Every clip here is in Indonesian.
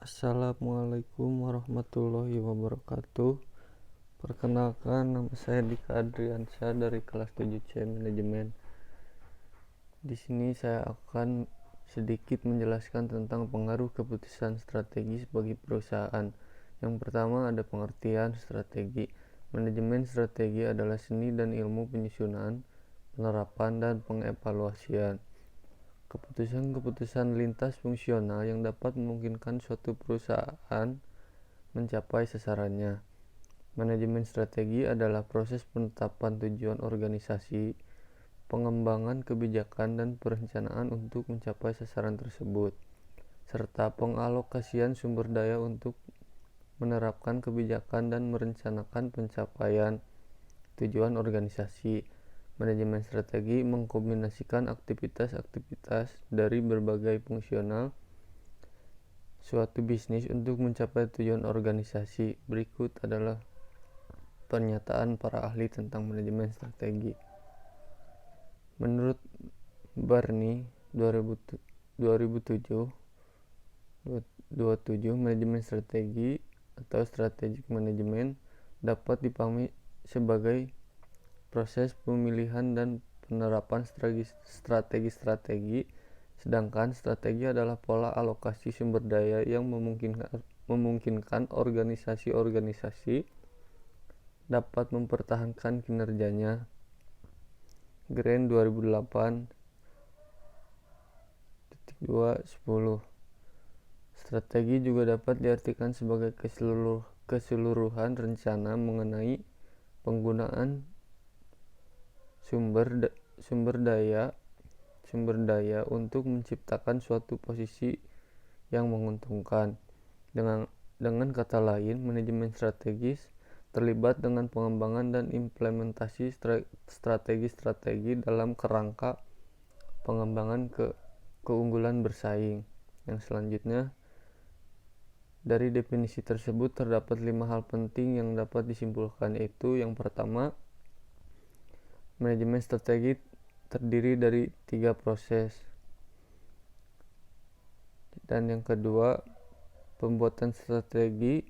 Assalamualaikum warahmatullahi wabarakatuh. Perkenalkan, nama saya Dika Adriansyah dari kelas 7C Manajemen. Di sini saya akan sedikit menjelaskan tentang pengaruh keputusan strategis bagi perusahaan. Yang pertama ada pengertian strategi. Manajemen strategi adalah seni dan ilmu penyusunan, penerapan, dan pengevaluasian keputusan-keputusan lintas fungsional yang dapat memungkinkan suatu perusahaan mencapai sasarannya. Manajemen strategi adalah proses penetapan tujuan organisasi, pengembangan kebijakan dan perencanaan untuk mencapai sasaran tersebut, serta pengalokasian sumber daya untuk menerapkan kebijakan dan merencanakan pencapaian tujuan organisasi. Manajemen strategi mengkombinasikan aktivitas-aktivitas dari berbagai fungsional suatu bisnis untuk mencapai tujuan organisasi. Berikut adalah pernyataan para ahli tentang manajemen strategi. Menurut Barney 2007, manajemen strategi atau strategic management dapat dipahami sebagai proses pemilihan dan penerapan strategi, sedangkan strategi adalah pola alokasi sumber daya yang memungkinkan organisasi-organisasi dapat mempertahankan kinerjanya. Green 2008-2-10. Strategi juga dapat diartikan sebagai keseluruhan rencana mengenai penggunaan sumber daya untuk menciptakan suatu posisi yang menguntungkan. Dengan kata lain, manajemen strategis terlibat dengan pengembangan dan implementasi strategi-strategi dalam kerangka pengembangan keunggulan bersaing. Yang selanjutnya, dari definisi tersebut terdapat 5 hal penting yang dapat disimpulkan, yaitu yang pertama, manajemen strategi terdiri dari 3 proses. Dan yang kedua, pembuatan strategi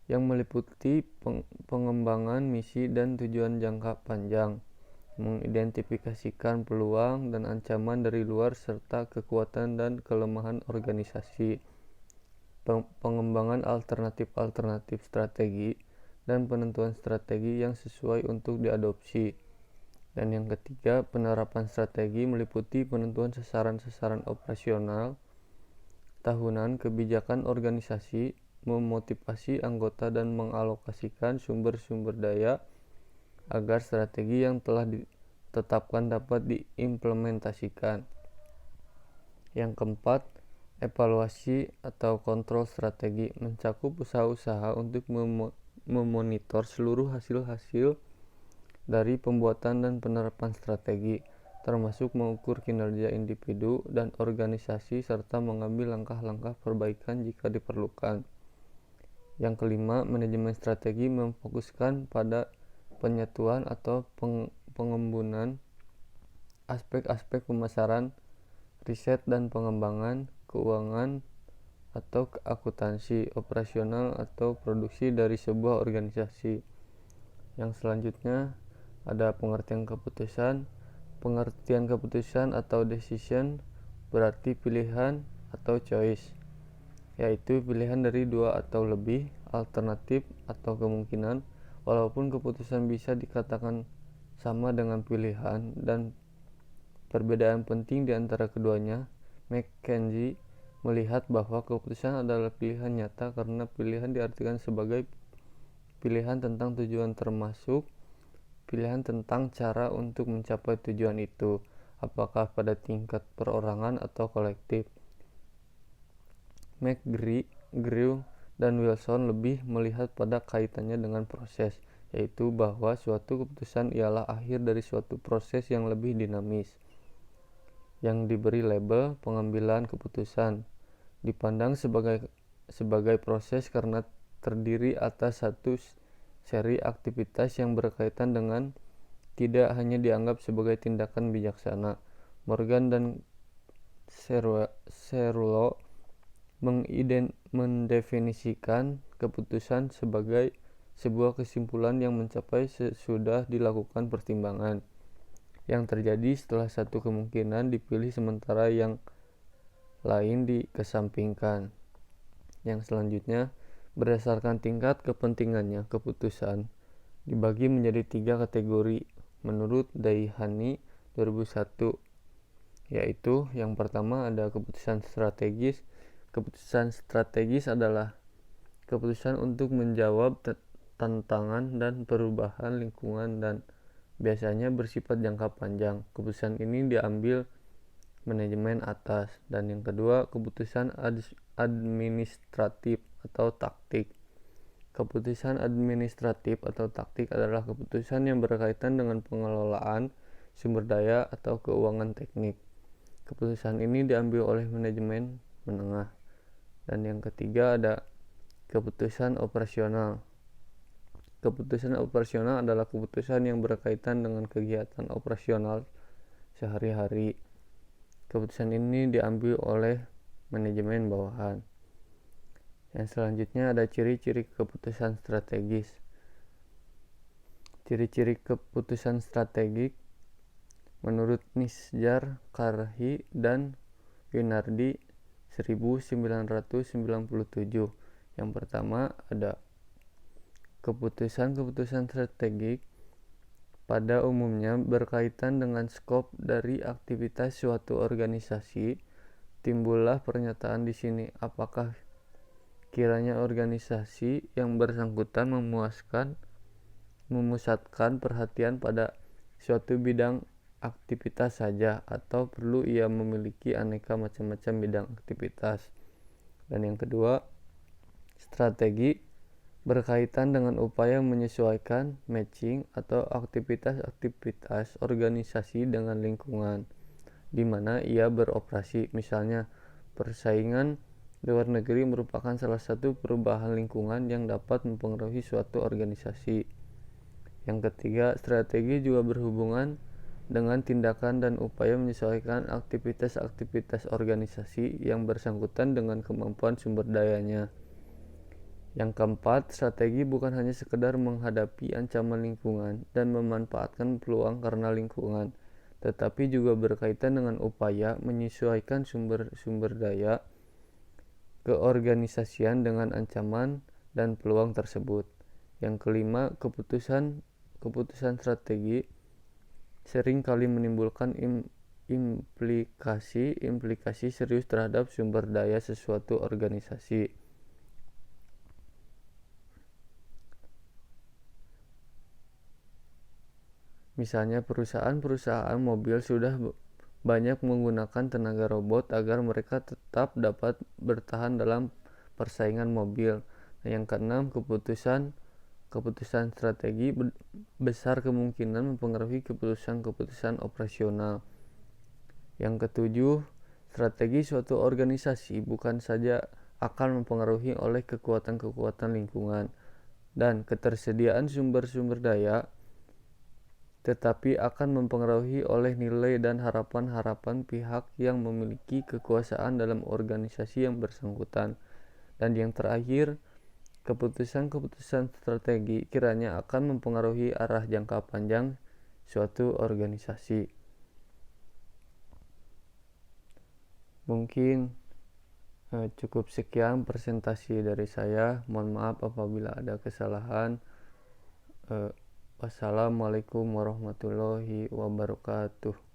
yang meliputi pengembangan misi dan tujuan jangka panjang, mengidentifikasikan peluang dan ancaman dari luar serta kekuatan dan kelemahan organisasi, pengembangan alternatif strategi, dan penentuan strategi yang sesuai untuk diadopsi. Dan yang ketiga, penerapan strategi meliputi penentuan sasaran-sasaran operasional tahunan, kebijakan organisasi, memotivasi anggota dan mengalokasikan sumber-sumber daya agar strategi yang telah ditetapkan dapat diimplementasikan. Yang keempat, evaluasi atau kontrol strategi mencakup usaha-usaha untuk memonitor seluruh hasil-hasil dari pembuatan dan penerapan strategi, termasuk mengukur kinerja individu dan organisasi serta mengambil langkah-langkah perbaikan jika diperlukan. Yang kelima, manajemen strategi memfokuskan pada penyatuan atau pengembangan aspek-aspek pemasaran, riset dan pengembangan, keuangan atau akuntansi, operasional atau produksi dari sebuah organisasi. Yang selanjutnya ada pengertian keputusan. Pengertian keputusan atau decision berarti pilihan atau choice, yaitu pilihan dari 2 atau lebih alternatif atau kemungkinan. Walaupun keputusan bisa dikatakan sama dengan pilihan dan perbedaan penting di antara keduanya, McKenzie melihat bahwa keputusan adalah pilihan nyata karena pilihan diartikan sebagai pilihan tentang tujuan, termasuk pilihan tentang cara untuk mencapai tujuan itu, apakah pada tingkat perorangan atau kolektif. McGrew dan Wilson lebih melihat pada kaitannya dengan proses, yaitu bahwa suatu keputusan ialah akhir dari suatu proses yang lebih dinamis, yang diberi label pengambilan keputusan. Dipandang sebagai proses karena terdiri atas satu seri aktivitas yang berkaitan dengan, tidak hanya dianggap sebagai tindakan bijaksana. Morgan dan Cerullo mendefinisikan keputusan sebagai sebuah kesimpulan yang mencapai sesudah dilakukan pertimbangan, yang terjadi setelah satu kemungkinan dipilih sementara yang lain dikesampingkan. Yang selanjutnya, berdasarkan tingkat kepentingannya, keputusan dibagi menjadi 3 kategori menurut Daihani 2001, yaitu yang pertama ada keputusan strategis. Keputusan strategis adalah keputusan untuk menjawab tantangan dan perubahan lingkungan dan biasanya bersifat jangka panjang. Keputusan ini diambil manajemen atas. Dan yang kedua, keputusan administratif atau taktik. Keputusan administratif atau taktik adalah keputusan yang berkaitan dengan pengelolaan sumber daya atau keuangan teknik. Keputusan ini diambil oleh manajemen menengah. Dan yang ketiga ada keputusan operasional. Keputusan operasional adalah keputusan yang berkaitan dengan kegiatan operasional sehari-hari. Keputusan ini diambil oleh manajemen bawahan. Yang selanjutnya ada ciri-ciri keputusan strategis. Ciri-ciri keputusan strategik menurut Nisjar, Karhi, dan Winardi 1997. Yang pertama ada keputusan strategik pada umumnya berkaitan dengan skop dari aktivitas suatu organisasi. Timbullah pernyataan di sini, apakah kiranya organisasi yang bersangkutan memusatkan perhatian pada suatu bidang aktivitas saja atau perlu ia memiliki aneka macam-macam bidang aktivitas. Dan yang kedua, strategi berkaitan dengan upaya menyesuaikan matching atau aktivitas-aktivitas organisasi dengan lingkungan di mana ia beroperasi. Misalnya, persaingan luar negeri merupakan salah satu perubahan lingkungan yang dapat mempengaruhi suatu organisasi. Yang ketiga, strategi juga berhubungan dengan tindakan dan upaya menyesuaikan aktivitas-aktivitas organisasi yang bersangkutan dengan kemampuan sumber dayanya. Yang keempat, strategi bukan hanya sekedar menghadapi ancaman lingkungan dan memanfaatkan peluang karena lingkungan, tetapi juga berkaitan dengan upaya menyesuaikan sumber daya keorganisasian dengan ancaman dan peluang tersebut. Yang kelima, keputusan strategi sering kali menimbulkan implikasi serius terhadap sumber daya sesuatu organisasi. Misalnya, perusahaan mobil sudah banyak menggunakan tenaga robot agar mereka tetap dapat bertahan dalam persaingan mobil. Nah, yang keenam, keputusan strategi besar kemungkinan mempengaruhi keputusan operasional. Yang ketujuh, strategi suatu organisasi bukan saja akan mempengaruhi oleh kekuatan lingkungan dan ketersediaan sumber daya, tetapi akan mempengaruhi oleh nilai dan harapan-harapan pihak yang memiliki kekuasaan dalam organisasi yang bersangkutan. Dan yang terakhir, keputusan strategi kiranya akan mempengaruhi arah jangka panjang suatu organisasi. Mungkin cukup sekian presentasi dari saya. Mohon maaf apabila ada kesalahan. Wassalamualaikum warahmatullahi wabarakatuh.